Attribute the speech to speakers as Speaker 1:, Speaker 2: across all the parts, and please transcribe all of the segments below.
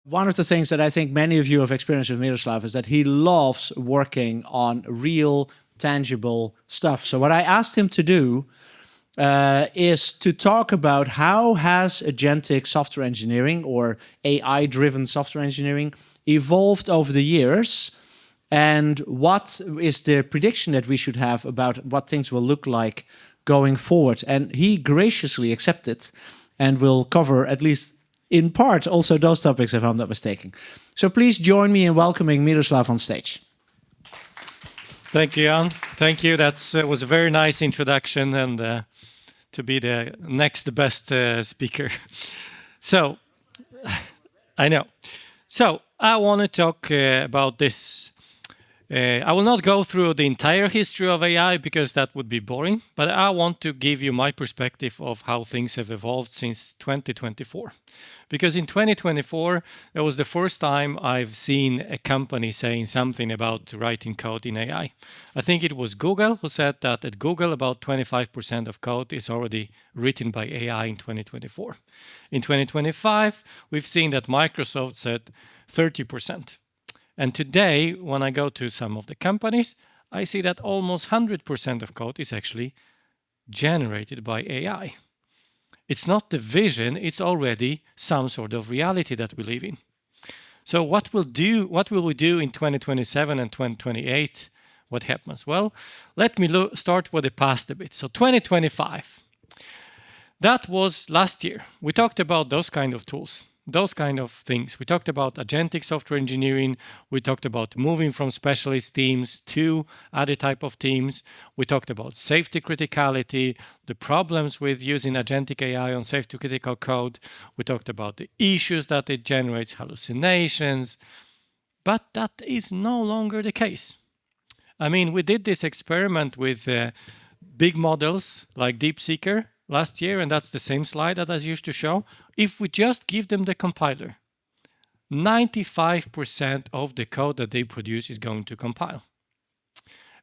Speaker 1: One of the things that I think many of you have experienced with Miroslav is that he loves working on real, tangible stuff. So what I asked him to do is to talk about how has agentic software engineering or AI-driven software engineering evolved over the years, and what is the prediction that we should have about what things will look like going forward. And he graciously accepted and will cover, at least in part, also those topics, if I'm not mistaken. So please join me in welcoming Miroslav on stage.
Speaker 2: Thank you, Jan. Thank you. That was a very nice introduction, and to be the next best speaker. So, I know. So, I want to talk about this. I will not go through the entire history of AI because that would be boring, but I want to give you my perspective of how things have evolved since 2024. Because in 2024, it was the first time I've seen a company saying something about writing code in AI. I think it was Google who said that at Google about 25% of code is already written by AI in 2024. In 2025, we've seen that Microsoft said 30%. And today, when I go to some of the companies, I see that almost 100% of code is actually generated by AI. It's not the vision, it's already some sort of reality that we live in. So what will we do in 2027 and 2028? What happens? Well, let me start with the past a bit. So 2025, that was last year. We talked about those kind of tools. Those kind of things. We talked about agentic software engineering. We talked about moving from specialist teams to other type of teams. We talked about safety criticality, the problems with using agentic AI on safety critical code. We talked about the issues that it generates, hallucinations. But that is no longer the case. I mean, we did this experiment with big models like DeepSeeker last year, and that's the same slide that I used to show. If we just give them the compiler, 95% of the code that they produce is going to compile.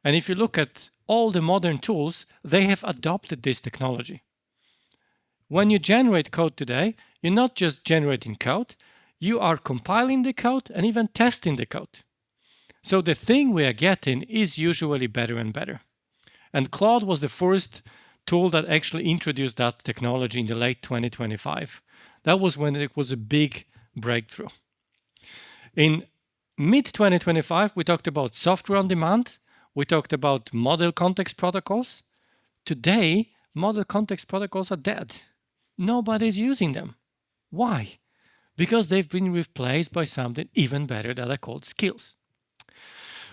Speaker 2: And if you look at all the modern tools, they have adopted this technology. When you generate code today, you're not just generating code, you are compiling the code and even testing the code. So the thing we are getting is usually better and better. And Claude was the first tool that actually introduced that technology in the late 2025. That was when it was a big breakthrough. In mid-2025, we talked about software on demand. We talked about model context protocols. Today, model context protocols are dead. Nobody's using them. Why? Because they've been replaced by something even better that are called skills.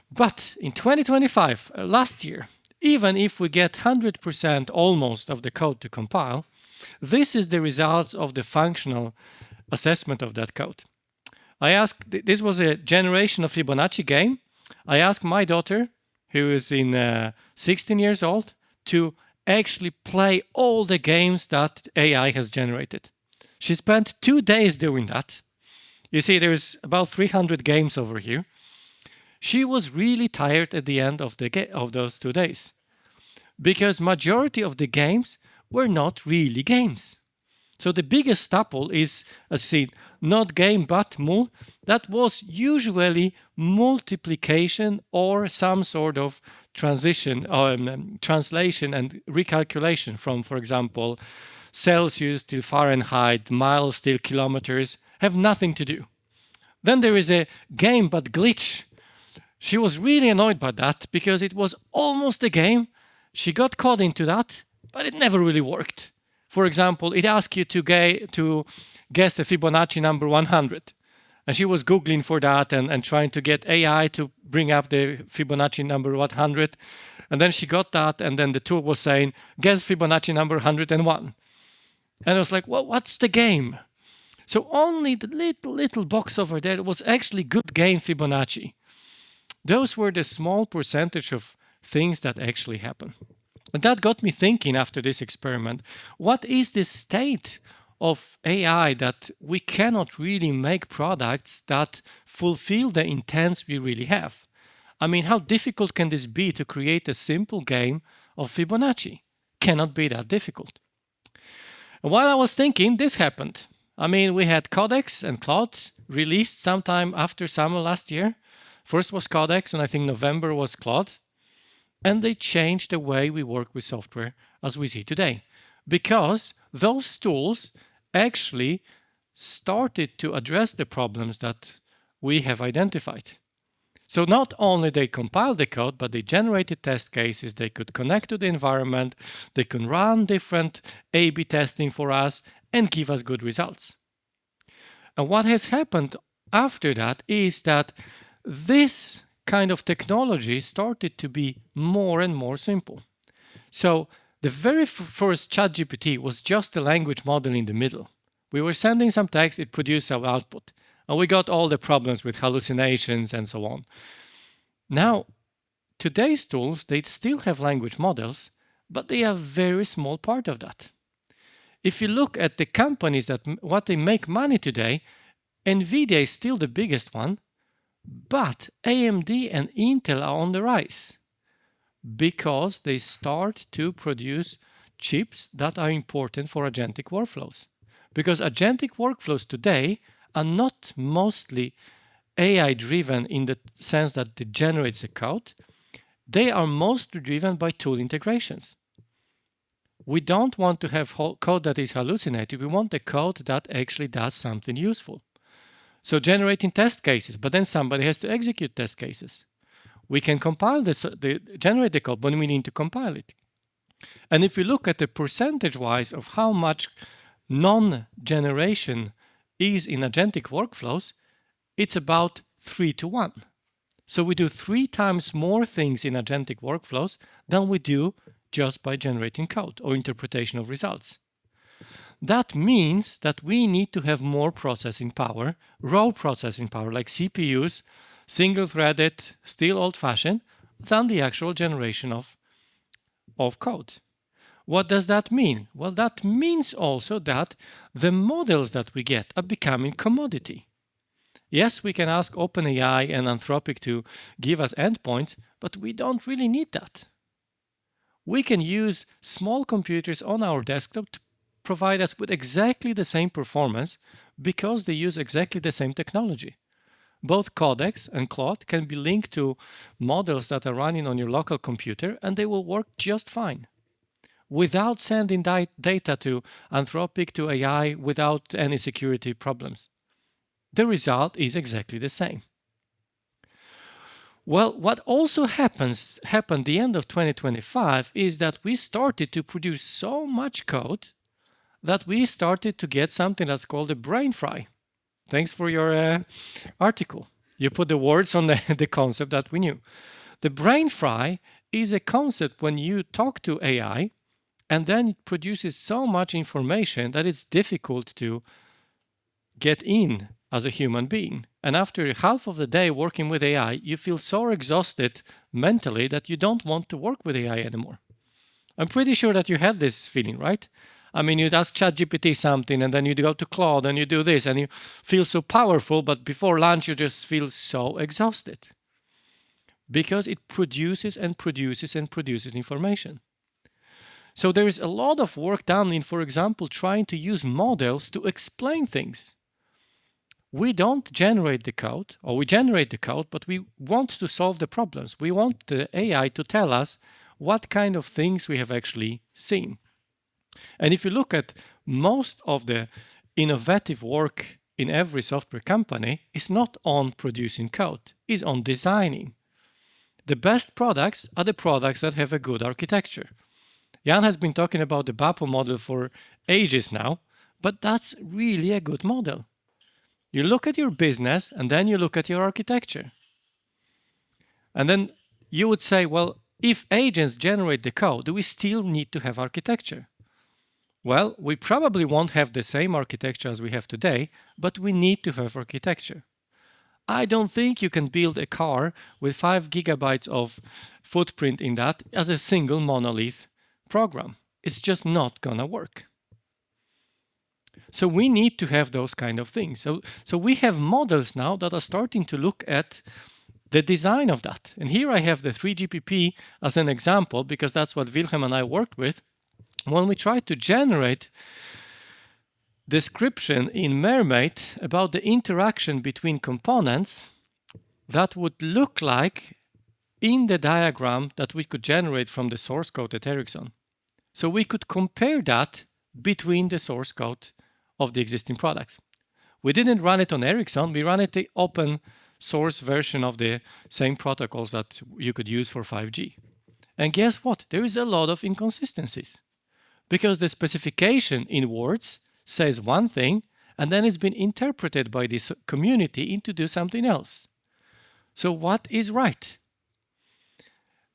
Speaker 2: But in 2025, last year, even if we get 100% almost of the code to compile, this is the results of the functional assessment of that code. This was a generation of Fibonacci game. I asked my daughter, who is 16 years old, to actually play all the games that AI has generated. She spent 2 days doing that. You see, there's about 300 games over here. She was really tired at the end of those 2 days, because majority of the games were not really games. So the biggest tuple is, as you see, not game but mul. That was usually multiplication or some sort of translation and recalculation from, for example, Celsius till Fahrenheit, miles till kilometers, have nothing to do. Then there is a game but glitch. She was really annoyed by that because it was almost a game. She got caught into that, but it never really worked. For example, it asked you to guess a Fibonacci number 100. And she was Googling for that and trying to get AI to bring up the Fibonacci number 100. And then she got that, and then the tool was saying, guess Fibonacci number 101. And I was like, well, what's the game? So only the little box over there was actually good game Fibonacci. Those were the small percentage of things that actually happen. And that got me thinking after this experiment, what is the state of AI that we cannot really make products that fulfill the intents we really have? I mean, how difficult can this be to create a simple game of Fibonacci? Cannot be that difficult. And while I was thinking, this happened. I mean, we had Codex and Claude released sometime after summer last year. First was Codex, and I think November was Claude. And they changed the way we work with software as we see today, because those tools actually started to address the problems that we have identified. So not only they compiled the code, but they generated test cases, they could connect to the environment, they could run different A/B testing for us and give us good results. And what has happened after that is that this kind of technology started to be more and more simple. So the very first ChatGPT was just a language model in the middle. We were sending some text, it produced our output. And we got all the problems with hallucinations and so on. Now, today's tools, they still have language models, but they are a very small part of that. If you look at the companies that what they make money today, NVIDIA is still the biggest one, but AMD and Intel are on the rise because they start to produce chips that are important for agentic workflows. Because agentic workflows today are not mostly AI-driven in the sense that it generates a code. They are mostly driven by tool integrations. We don't want to have code that is hallucinated. We want the code that actually does something useful. So generating test cases, but then somebody has to execute test cases. We can compile this, generate the code, but we need to compile it. And if you look at the percentage-wise of how much non-generation is in agentic workflows, it's about 3 to 1. So we do 3 times more things in agentic workflows than we do just by generating code or interpretation of results. That means that we need to have more processing power, raw processing power, like CPUs, single-threaded, still old-fashioned, than the actual generation of code. What does that mean? Well, that means also that the models that we get are becoming commodity. Yes, we can ask OpenAI and Anthropic to give us endpoints, but we don't really need that. We can use small computers on our desktop to provide us with exactly the same performance because they use exactly the same technology. Both Codex and Claude can be linked to models that are running on your local computer, and they will work just fine without sending data to Anthropic, to AI, without any security problems. The result is exactly the same. Well, what also happened the end of 2025 is that we started to produce so much code that we started to get something that's called a brain fry. Thanks for your article. You put the words on the concept that we knew. The brain fry is a concept when you talk to AI and then it produces so much information that it's difficult to get in as a human being. And after half of the day working with AI, you feel so exhausted mentally that you don't want to work with AI anymore. I'm pretty sure that you had this feeling, right? I mean, you'd ask ChatGPT something and then you'd go to Claude and you do this and you feel so powerful, but before lunch you just feel so exhausted because it produces and produces and produces information. So there is a lot of work done in, for example, trying to use models to explain things. We don't generate the code, or we generate the code, but we want to solve the problems. We want the AI to tell us what kind of things we have actually seen. And if you look at most of the innovative work in every software company, is not on producing code, is on designing. The best products are the products that have a good architecture. Jan has been talking about the BAPO model for ages now, but that's really a good model. You look at your business and then you look at your architecture. And then you would say, well, if agents generate the code, do we still need to have architecture? Well, we probably won't have the same architecture as we have today, but we need to have architecture. I don't think you can build a car with 5 gigabytes of footprint in that as a single monolith program. It's just not gonna work. So we need to have those kind of things. So we have models now that are starting to look at the design of that. And here I have the 3GPP as an example, because that's what Wilhelm and I worked with. When we tried to generate description in Mermaid about the interaction between components that would look like in the diagram that we could generate from the source code at Ericsson. So we could compare that between the source code of the existing products. We didn't run it on Ericsson, we ran it the open source version of the same protocols that you could use for 5G. And guess what? There is a lot of inconsistencies because the specification in words says one thing and then it's been interpreted by this community into do something else. So what is right?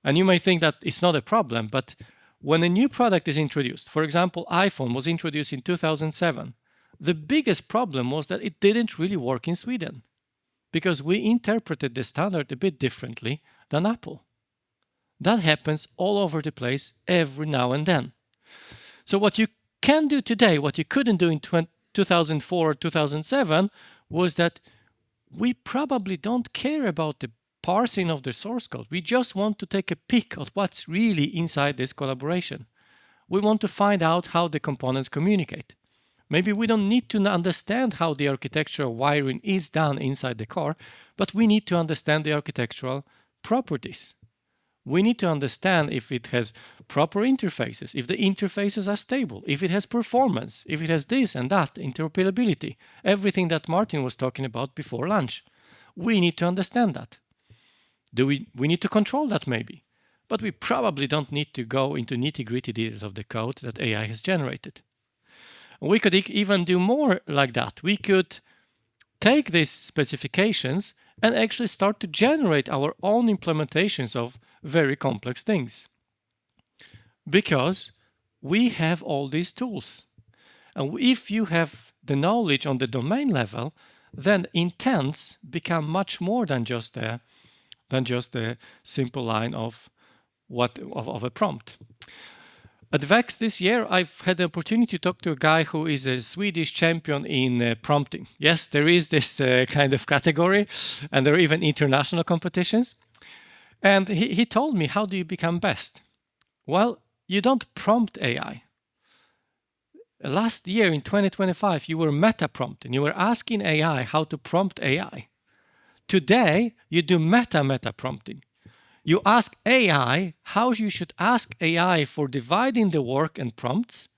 Speaker 2: And you may think that it's not a problem, but when a new product is introduced, for example, iPhone was introduced in 2007, the biggest problem was that it didn't really work in Sweden because we interpreted the standard a bit differently than Apple. That happens all over the place every now and then. So what you can do today, what you couldn't do in 2004 or 2007, was that we probably don't care about the parsing of the source code. We just want to take a peek at what's really inside this collaboration. We want to find out how the components communicate. Maybe we don't need to understand how the architectural wiring is done inside the car, but we need to understand the architectural properties. We need to understand if it has proper interfaces, if the interfaces are stable, if it has performance, if it has this and that, interoperability, everything that Martin was talking about before lunch. We need to understand that. We need to control that maybe, but we probably don't need to go into nitty-gritty details of the code that AI has generated. We could even do more like that. We could take these specifications and actually start to generate our own implementations of very complex things. Because we have all these tools. And if you have the knowledge on the domain level, then intents become much more than just a simple line of a prompt. At VEX this year, I've had the opportunity to talk to a guy who is a Swedish champion in prompting. Yes, there is this kind of category, and there are even international competitions. And he told me, how do you become best? Well, you don't prompt AI. Last year in 2025, you were meta-prompting. You were asking AI how to prompt AI. Today, you do meta prompting. You ask AI how you should ask AI for dividing the work and prompts,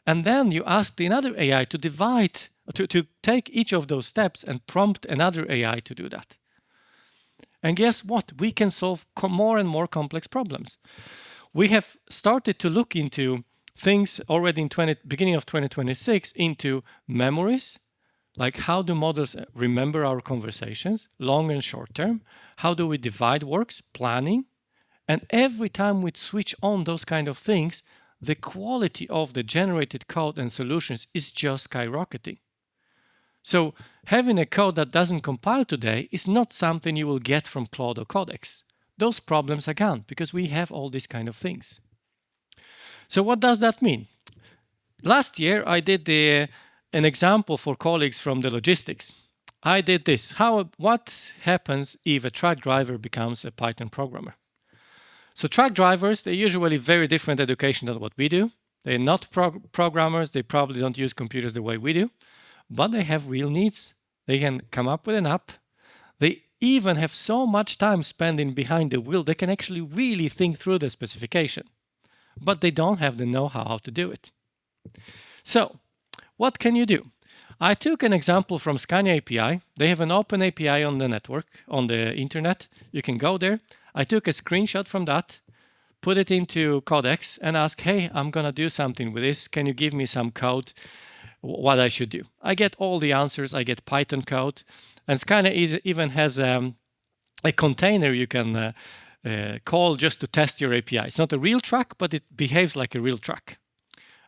Speaker 2: and then you ask another AI to divide, to take each of those steps and prompt another AI to do that. And guess what? We can solve more and more complex problems. We have started to look into things already in beginning of 2026 into memories, like how do models remember our conversations, long and short term? How do we divide works, planning? And every time we switch on those kind of things, the quality of the generated code and solutions is just skyrocketing. So having a code that doesn't compile today is not something you will get from Claude or Codex. Those problems are gone because we have all these kind of things. So what does that mean? Last year, I did an example for colleagues from the logistics. I did this. What happens if a truck driver becomes a Python programmer? So truck drivers, they're usually very different education than what we do. They're not programmers. They probably don't use computers the way we do, but they have real needs. They can come up with an app. They even have so much time spending behind the wheel, they can actually really think through the specification, but they don't have the know-how how to do it. So what can you do? I took an example from Scania API. They have an open API on the network, on the internet. You can go there. I took a screenshot from that, put it into Codex and ask, hey, I'm going to do something with this. Can you give me some code, what I should do? I get all the answers. I get Python code. And Scania even has a container you can call just to test your API. It's not a real truck, but it behaves like a real truck.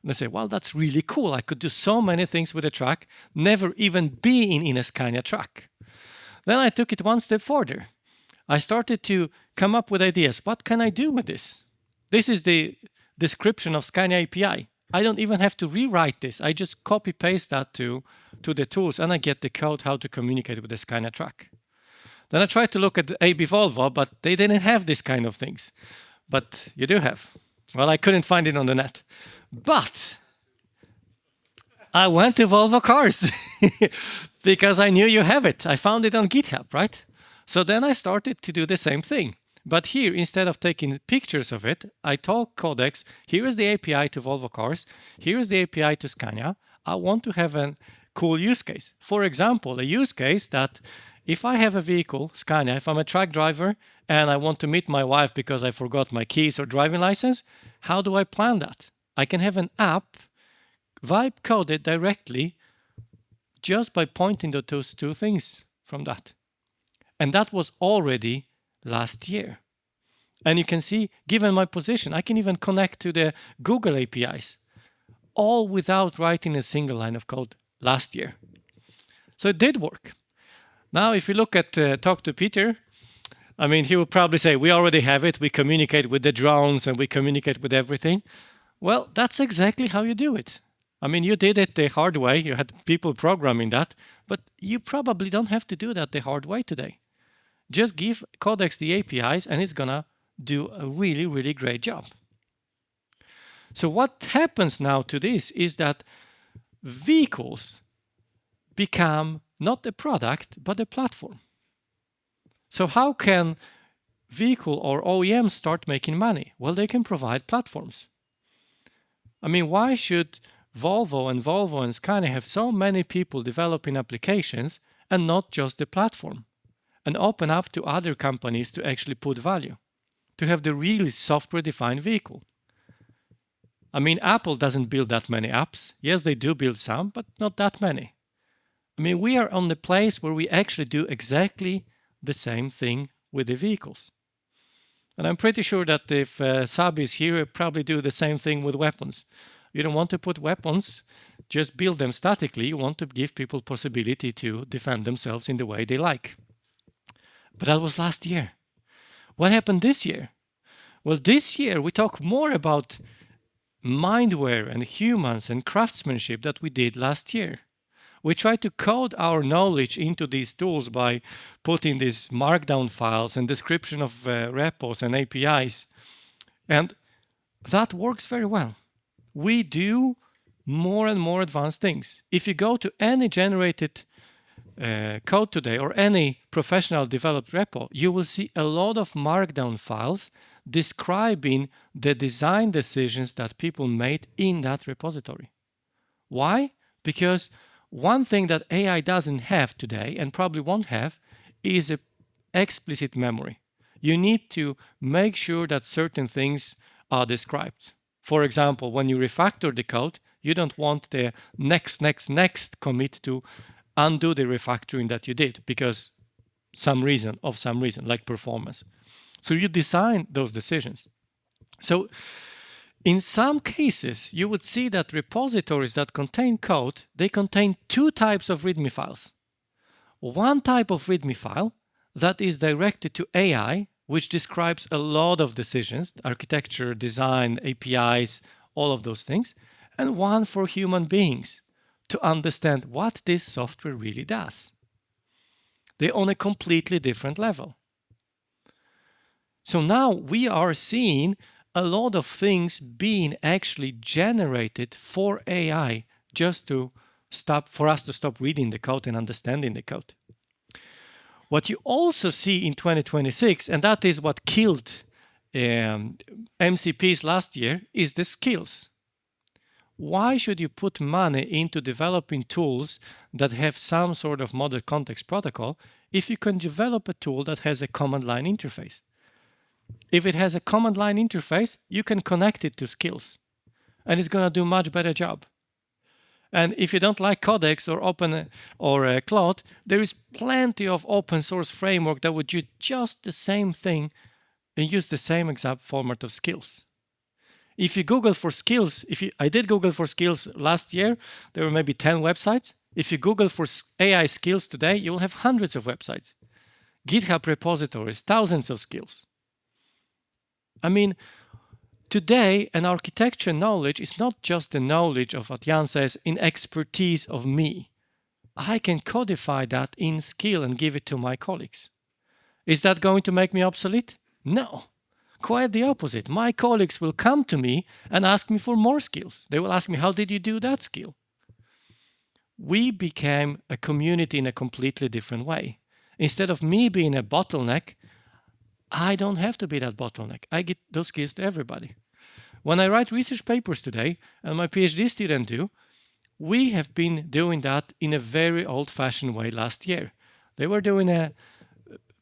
Speaker 2: And I say, well, that's really cool. I could do so many things with a truck, never even being in a Scania truck. Then I took it one step further. I started to come up with ideas. What can I do with this? This is the description of Scania API. I don't even have to rewrite this. I just copy paste that to the tools and I get the code how to communicate with the Scania truck. Then I tried to look at AB Volvo, but they didn't have this kind of things. But you do have. Well, I couldn't find it on the net. But I went to Volvo Cars because I knew you have it. I found it on GitHub, right? So then I started to do the same thing. But here, instead of taking pictures of it, I told Codex, here is the API to Volvo Cars, here is the API to Scania. I want to have a cool use case. For example, a use case that if I have a vehicle, Scania, if I'm a truck driver and I want to meet my wife because I forgot my keys or driving license, how do I plan that? I can have an app vibe coded directly just by pointing to those two things from that. And that was already last year. And you can see, given my position, I can even connect to the Google APIs, all without writing a single line of code last year. So it did work. Now, if you look at talk to Peter, I mean, he will probably say, we already have it. We communicate with the drones and we communicate with everything. Well, that's exactly how you do it. I mean, you did it the hard way. You had people programming that, but you probably don't have to do that the hard way today. Just give Codex the APIs and it's gonna do a really, really great job. So what happens now to this is that vehicles become not a product, but a platform. So how can vehicle or OEMs start making money? Well, they can provide platforms. I mean, why should Volvo and Scania have so many people developing applications and not just the platform? And open up to other companies to actually put value, to have the really software-defined vehicle. I mean, Apple doesn't build that many apps. Yes, they do build some, but not that many. I mean, we are on the place where we actually do exactly the same thing with the vehicles. And I'm pretty sure that if Saab is here, he'll probably do the same thing with weapons. You don't want to put weapons, just build them statically. You want to give people possibility to defend themselves in the way they like. But that was last year. What happened this year? Well, this year we talk more about mindware and humans and craftsmanship that we did last year. We try to code our knowledge into these tools by putting these markdown files and description of repos and APIs. And that works very well. We do more and more advanced things. If you go to any generated code today or any professional developed repo, you will see a lot of markdown files describing the design decisions that people made in that repository. Why? Because one thing that AI doesn't have today and probably won't have is an explicit memory. You need to make sure that certain things are described. For example, when you refactor the code, you don't want the next commit to undo the refactoring that you did because some reason, like performance. So you design those decisions. So in some cases, you would see that repositories that contain code, they contain two types of README files. One type of README file that is directed to AI, which describes a lot of decisions, architecture, design, APIs, all of those things, and one for human beings to understand what this software really does. They're on a completely different level. So now we are seeing a lot of things being actually generated for AI just for us to stop reading the code and understanding the code. What you also see in 2026, and that is what killed MCPs last year, is the skills. Why should you put money into developing tools that have some sort of model context protocol if you can develop a tool that has a command line interface? If it has a command line interface, you can connect it to skills, and it's going to do a much better job. And if you don't like Codex or Open or Cloud, there is plenty of open source framework that would do just the same thing and use the same exact format of skills. If you Google for skills, I did Google for skills last year, there were maybe 10 websites. If you Google for AI skills today, you will have hundreds of websites. GitHub repositories, thousands of skills. I mean, today, an architecture knowledge is not just the knowledge of what Jan says in expertise of me. I can codify that in skill and give it to my colleagues. Is that going to make me obsolete? No. Quite the opposite. My colleagues will come to me and ask me for more skills. They will ask me, how did you do that skill? we became a community in a completely different way. Instead of me being a bottleneck, I don't have to be that bottleneck. I get those skills to everybody. When I write research papers today, and my PhD students do, we have been doing that in a very old-fashioned way last year. They were doing a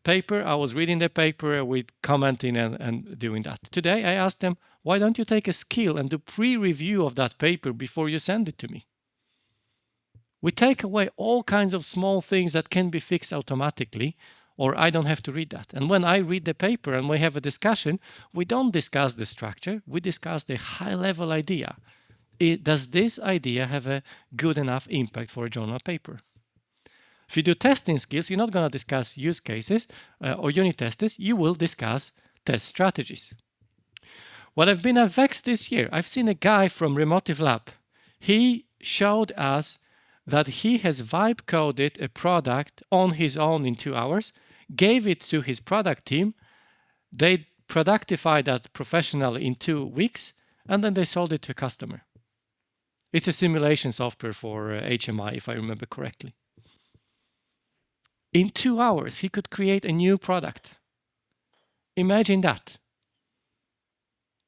Speaker 2: paper, I was reading the paper, we commenting and doing that. Today I asked them, why don't you take a skill and do pre-review of that paper before you send it to me? We take away all kinds of small things that can be fixed automatically, or I don't have to read that. And when I read the paper and we have a discussion, we don't discuss the structure, we discuss the high-level idea. Does this idea have a good enough impact for a journal paper? If you do testing skills, you're not going to discuss use cases or unit tests, you will discuss test strategies. What I've been vexed this year, I've seen a guy from Remotive Lab. He showed us that he has vibe coded a product on his own in 2 hours, gave it to his product team, they productified that professionally in 2 weeks, and then they sold it to a customer. It's a simulation software for HMI, if I remember correctly. In 2 hours, he could create a new product. Imagine that.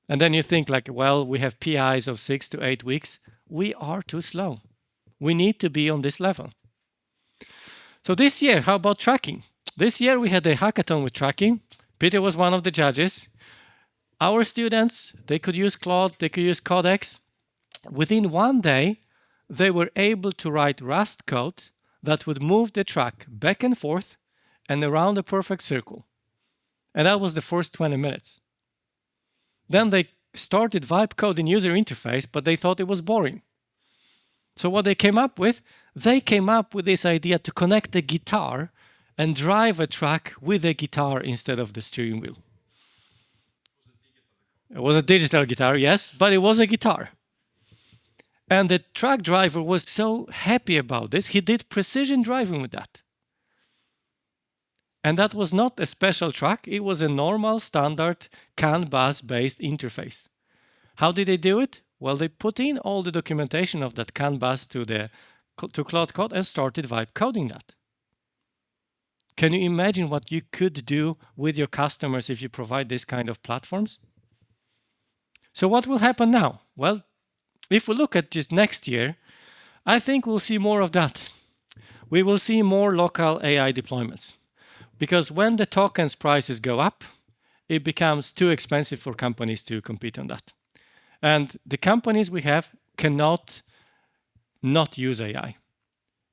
Speaker 2: And then you think like, well, we have PIs of 6 to 8 weeks. We are too slow. We need to be on this level. So this year, how about tracking? This year we had a hackathon with tracking. Peter was one of the judges. Our students, they could use Claude, they could use Codex. Within 1 day, they were able to write Rust code that would move the track back and forth and around a perfect circle. And that was the first 20 minutes. Then they started vibe coding user interface, but they thought it was boring. So what they came up with this idea to connect the guitar and drive a track with a guitar instead of the steering wheel. It was a digital guitar, yes, but it was a guitar. And the track driver was so happy about this, he did precision driving with that. And that was not a special track, it was a normal standard CAN bus-based interface. How did they do it? Well, they put in all the documentation of that CAN bus to Claude Code and started vibe coding that. Can you imagine what you could do with your customers if you provide this kind of platforms? So what will happen now? Well, if we look at just next year, I think we'll see more of that. We will see more local AI deployments. Because when the tokens prices go up, it becomes too expensive for companies to compete on that. And the companies we have cannot not use AI.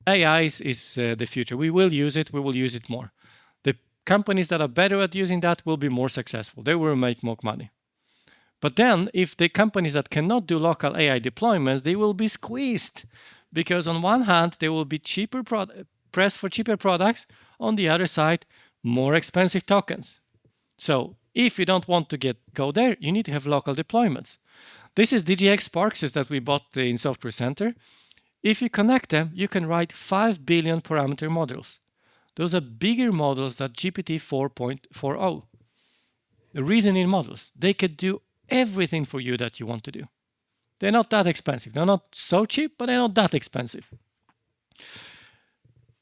Speaker 2: AI is the future. We will use it more. The companies that are better at using that will be more successful. They will make more money. But then, if the companies that cannot do local AI deployments, they will be squeezed. Because on one hand, they will be cheaper pressed for cheaper products. On the other side, more expensive tokens. So if you don't want to go there, you need to have local deployments. This is DGX Sparks that we bought in Software Center. If you connect them, you can write 5 billion parameter models. Those are bigger models than GPT 4.40. The reasoning models, they could do everything for you that you want to do. They're not that expensive. They're not so cheap, but they're not that expensive.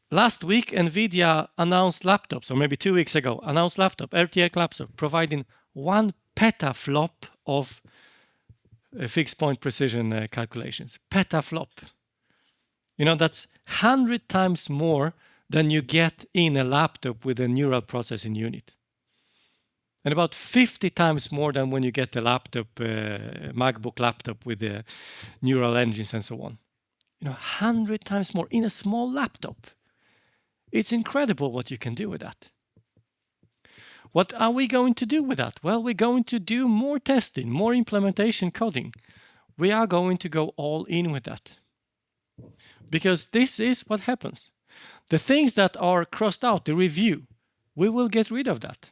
Speaker 2: Last week, NVIDIA announced laptops, or maybe 2 weeks ago, announced RTX laptop, providing 1 petaflop of fixed point precision calculations. Petaflop. You know, that's 100 times more than you get in a laptop with a neural processing unit. And about 50 times more than when you get a laptop, MacBook laptop with the neural engines and so on. You know, 100 times more in a small laptop. It's incredible what you can do with that. What are we going to do with that? Well, we're going to do more testing, more implementation coding. We are going to go all in with that. Because this is what happens. The things that are crossed out, the review, we will get rid of that.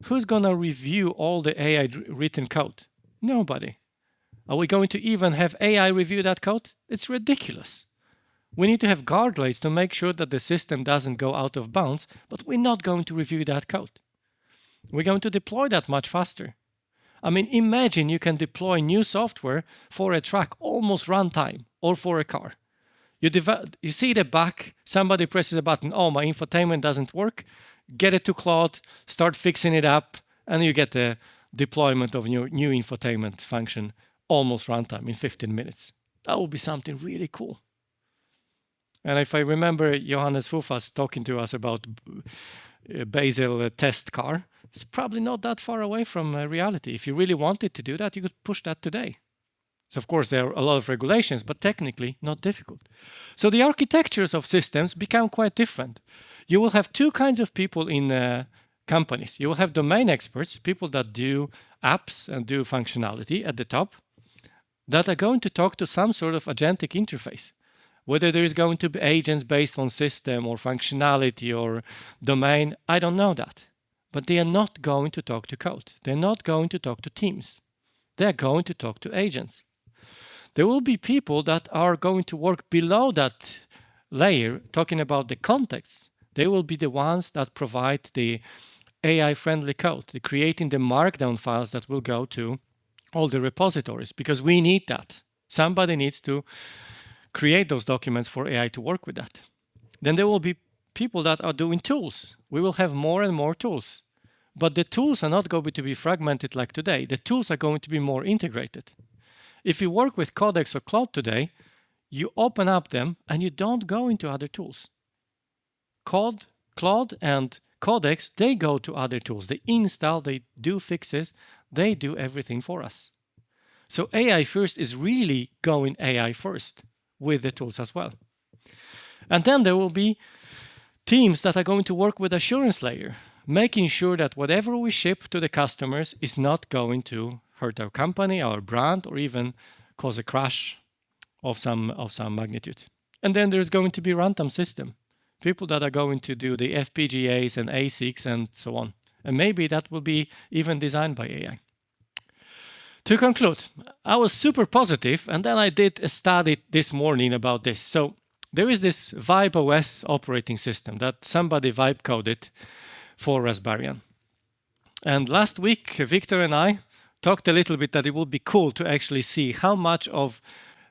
Speaker 2: Who's going to review all the AI written code? Nobody. Are we going to even have AI review that code? It's ridiculous. We need to have guardrails to make sure that the system doesn't go out of bounds, but we're not going to review that code. We're going to deploy that much faster. I mean, imagine you can deploy new software for a truck almost runtime or for a car. You see the back, somebody presses a button, oh, my infotainment doesn't work, get it to Claude, start fixing it up, and you get the deployment of your new infotainment function almost runtime in 15 minutes. That would be something really cool. And if I remember Johannes Fufas talking to us about Basel test car, it's probably not that far away from reality. If you really wanted to do that, you could push that today. So of course, there are a lot of regulations, but technically not difficult. So the architectures of systems become quite different. You will have two kinds of people in companies. You will have domain experts, people that do apps and do functionality at the top, that are going to talk to some sort of agentic interface. Whether there is going to be agents based on system or functionality or domain, I don't know that. But they are not going to talk to code. They're not going to talk to teams. They're going to talk to agents. There will be people that are going to work below that layer, talking about the context. They will be the ones that provide the AI-friendly code, creating the markdown files that will go to all the repositories, because we need that. Somebody needs to create those documents for AI to work with that. Then there will be people that are doing tools. We will have more and more tools. But the tools are not going to be fragmented like today. The tools are going to be more integrated. If you work with Codex or Claude today, you open up them and you don't go into other tools. Claude and Codex, they go to other tools. They install, they do fixes, they do everything for us. So AI first is really going AI first with the tools as well. And then there will be teams that are going to work with assurance layer, making sure that whatever we ship to the customers is not going to hurt our company, our brand, or even cause a crash of some magnitude. And then there's going to be runtime system, people that are going to do the FPGAs and ASICs and so on. And maybe that will be even designed by AI. To conclude, I was super positive, and then I did a study this morning about this. So there is this Vibe OS operating system that somebody vibe coded for Raspberry. And last week, Victor and I talked a little bit that it would be cool to actually see how much of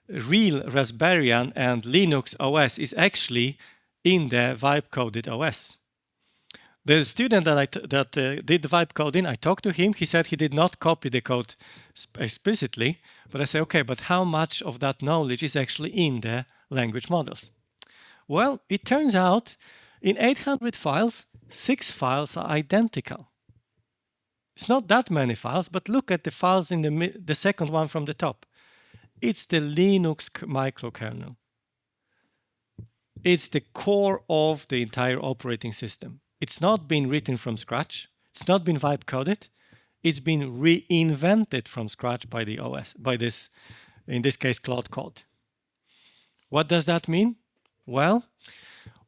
Speaker 2: real Raspberry and Linux OS is actually in the vibe coded OS. The student that did the vibe coding, I talked to him. He said he did not copy the code explicitly, but I say, okay, but how much of that knowledge is actually in the language models? Well, it turns out in 800 files, 6 files are identical. It's not that many files, but look at the files in the second one from the top. It's the Linux microkernel. It's the core of the entire operating system. It's not been written from scratch. It's not been vibe coded. It's been reinvented from scratch by the OS, by this, in this case, Claude Code. What does that mean? Well,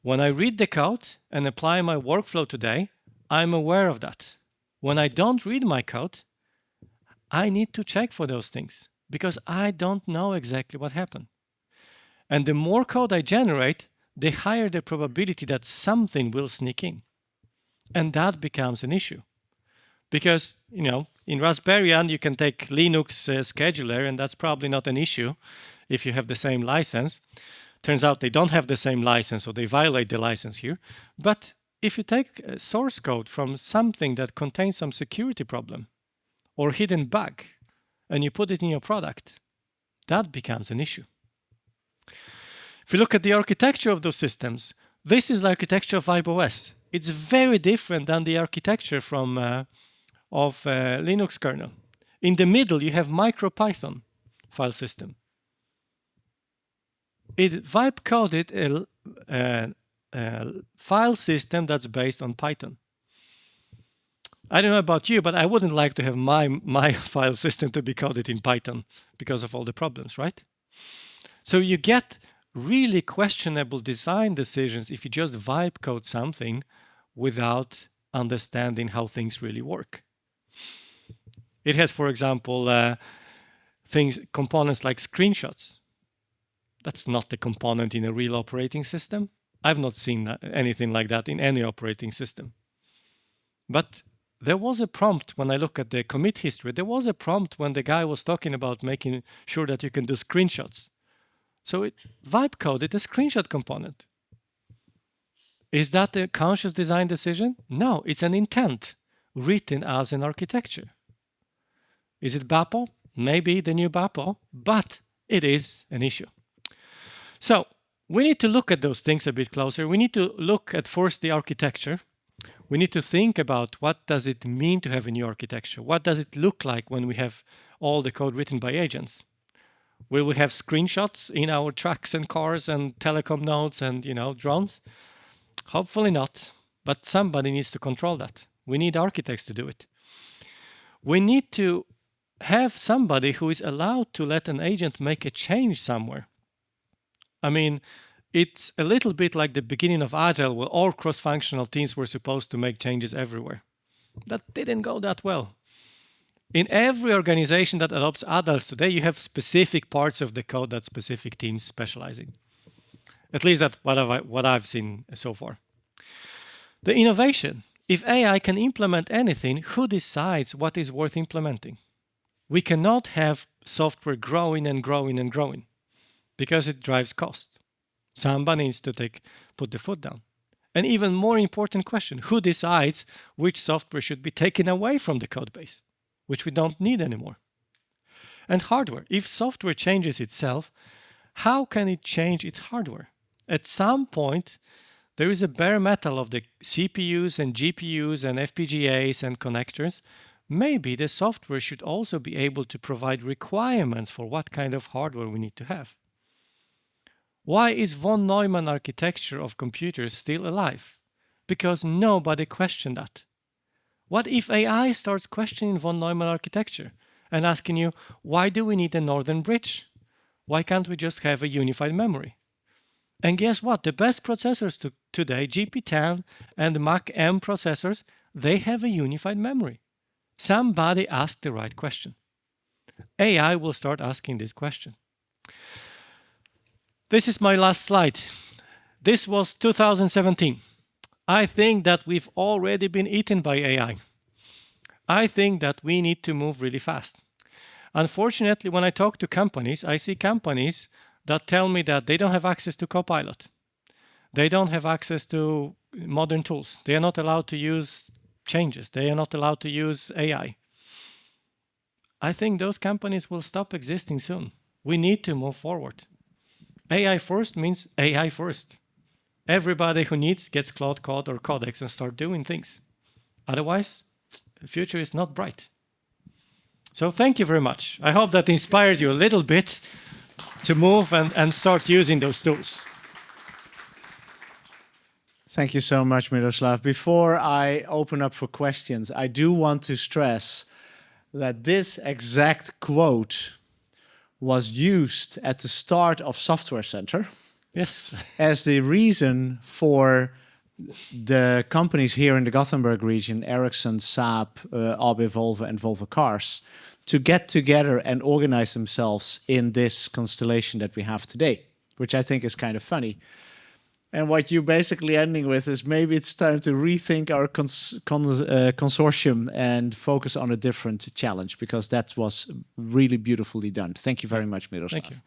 Speaker 2: when I read the code and apply my workflow today, I'm aware of that. When I don't read my code, I need to check for those things because I don't know exactly what happened. And the more code I generate, the higher the probability that something will sneak in. And that becomes an issue. Because, in Raspberry you can take Linux scheduler, and that's probably not an issue if you have the same license. Turns out they don't have the same license, so they violate the license here. But if you take source code from something that contains some security problem or hidden bug, and you put it in your product, that becomes an issue. If you look at the architecture of those systems, this is the architecture of Vibe OS. It's very different than the architecture of Linux kernel. In the middle, you have MicroPython file system. It vibe coded a file system that's based on Python. I don't know about you, but I wouldn't like to have my file system to be coded in Python because of all the problems, right? So you get really questionable design decisions if you just vibe code something without understanding how things really work. It has, for example, components like screenshots. That's not the component in a real operating system. I've not seen anything like that in any operating system. But there was a prompt when I look at the commit history. There was a prompt when the guy was talking about making sure that you can do screenshots. So it vibe coded a screenshot component. Is that a conscious design decision? No, it's an intent written as an architecture. Is it BAPO? Maybe the new BAPO, but it is an issue. So we need to look at those things a bit closer. We need to look at first the architecture. We need to think about what does it mean to have a new architecture? What does it look like when we have all the code written by agents? Will we have screenshots in our trucks and cars and telecom nodes and drones? Hopefully not, but somebody needs to control that. We need architects to do it. We need to have somebody who is allowed to let an agent make a change somewhere. I mean, it's a little bit like the beginning of Agile, where all cross-functional teams were supposed to make changes everywhere. That didn't go that well. In every organization that adopts Agile today, you have specific parts of the code that specific teams specialize in. At least that's what I've seen so far. The innovation. If AI can implement anything, who decides what is worth implementing? We cannot have software growing and growing and growing because it drives cost. Somebody needs to put the foot down. An even more important question, who decides which software should be taken away from the code base, which we don't need anymore? And hardware. If software changes itself, how can it change its hardware? At some point, there is a bare metal of the CPUs and GPUs and FPGAs and connectors. Maybe the software should also be able to provide requirements for what kind of hardware we need to have. Why is von Neumann architecture of computers still alive? Because nobody questioned that. What if AI starts questioning von Neumann architecture and asking you, why do we need a northern bridge? Why can't we just have a unified memory? And guess what? The best processors today, GP10 and Mach M processors, they have a unified memory. Somebody asked the right question. AI will start asking this question. This is my last slide. This was 2017. I think that we've already been eaten by AI. I think that we need to move really fast. Unfortunately, when I talk to companies, I see companies that tell me that they don't have access to Copilot. They don't have access to modern tools. They are not allowed to use changes. They are not allowed to use AI. I think those companies will stop existing soon. We need to move forward. AI first means AI first. Everybody who needs gets Cloud Code or Codex and start doing things. Otherwise, the future is not bright. So thank you very much. I hope that inspired you a little bit to move and start using those tools.
Speaker 1: Thank you so much, Miroslav. Before I open up for questions, I do want to stress that this exact quote was used at the start of Software Center.
Speaker 2: Yes.
Speaker 1: As the reason for the companies here in the Gothenburg region, Ericsson, Saab, AB Volvo and Volvo Cars, to get together and organize themselves in this constellation that we have today, which I think is kind of funny. And what you're basically ending with is maybe it's time to rethink our consortium and focus on a different challenge, because that was really beautifully done. Thank you very much, Miroslav.
Speaker 2: Thank you.